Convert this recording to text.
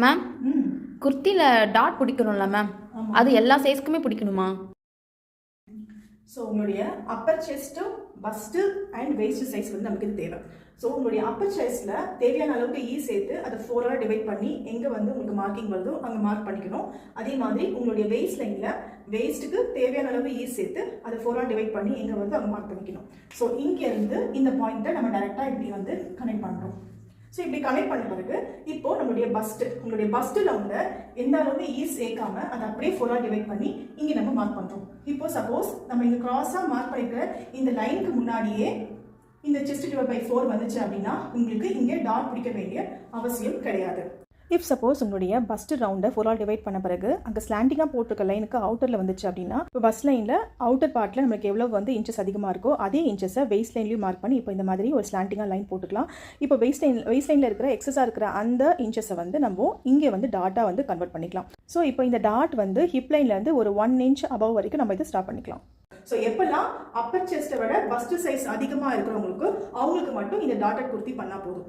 Ma'am, ம் குர்த்தியில் dot பிடிக்கணும்ல ma'am? ஆமாம். அது எல்லா சைஸ்க்குமே பிடிக்கணுமா? ஸோ உங்களுடைய Appar chest first and waist size வந்து நமக்கு இது தேவை. ஸோ உங்களுடைய அப்பர் செஸ்ட்டில் தேவையான அளவுக்கு சேர்த்து அதை 4ஆக டிவைட் பண்ணி எங்கே வந்து உங்களுக்கு மார்க்கிங் வருதோ அங்கே மார்க் பண்ணிக்கணும். அதே மாதிரி உங்களுடைய வெயிஸ்ட் லைனில் வெயிஸ்ட்டுக்கு தேவையான அளவு சேர்த்து அதை 4ஆக டிவைட் பண்ணி எங்கே வருதோ அங்கே மார்க் பண்ணிக்கணும். ஸோ இங்கேருந்து இந்த பாயிண்ட்டை நம்ம டேரெக்டாக இப்படி வந்து கனெக்ட் பண்ணுறோம். ஸோ இப்படி கனெக்ட் பண்ண பிறகு இப்போ நம்மளுடைய உங்களுடைய பஸ்ட்டில் வந்து எந்த அளவுக்கு சேர்க்காம அதை அப்படியே 4ஆக டிவைட் பண்ணி இங்கே நம்ம மார்க் பண்ணுறோம். இப்போ சப்போஸ் நம்ம இங்கே கிராஸாக மார்க் பண்ணிக்கிற இந்த லைனுக்கு முன்னாடியே இந்த செஸ்ட் டிவைட் பை 4 வந்துச்சு அப்படின்னா உங்களுக்கு இங்கே டாட் பிடிக்க வேண்டிய அவசியம் கிடையாது. இஃப் சப்போஸ் உங்களுடைய பஸ்ட் ரவுண்டை 4ஆல் டிவைட் பண்ண பிறகு அங்கே ஸ்லாண்டிங்காக போட்டிருக்க லைனுக்கு அவுட்டரில் வந்துச்சு அப்படின்னா இப்போ பஸ் லைனில் அவுட்டர் பார்ட்டில் நமக்கு எவ்வளோ வந்து இன்ச்சஸ் அதிகமாக இருக்கோ அதே இன்ச்சஸை வெயிஸ்ட் லைன்லையும் மார்க் பண்ணி இப்போ இந்த மாதிரி ஒரு ஸ்லாண்டிங்காக லைன் போட்டுக்கலாம். இப்போ வெயிஸ்ட் லைனில் இருக்கிற எக்ஸஸாக இருக்கிற அந்த இன்ச்சஸை வந்து நம்ம இங்கே வந்து டாட்டாக வந்து கன்வெர்ட் பண்ணிக்கலாம். ஸோ இப்போ இந்த டாட் வந்து ஹிப் லைன்லேருந்து ஒரு 1 inch அபவ் வரைக்கும் நம்ம இதை ஸ்டார்ட் பண்ணிக்கலாம். ஸோ எப்பெல்லாம் அப்பர் செஸ்ட்டை விட பஸ்ட் சைஸ் அதிகமாக இருக்கிறவங்களுக்கு அவங்களுக்கு மட்டும் இந்த டாட்டட் குர்த்தி பண்ணால் போதும்.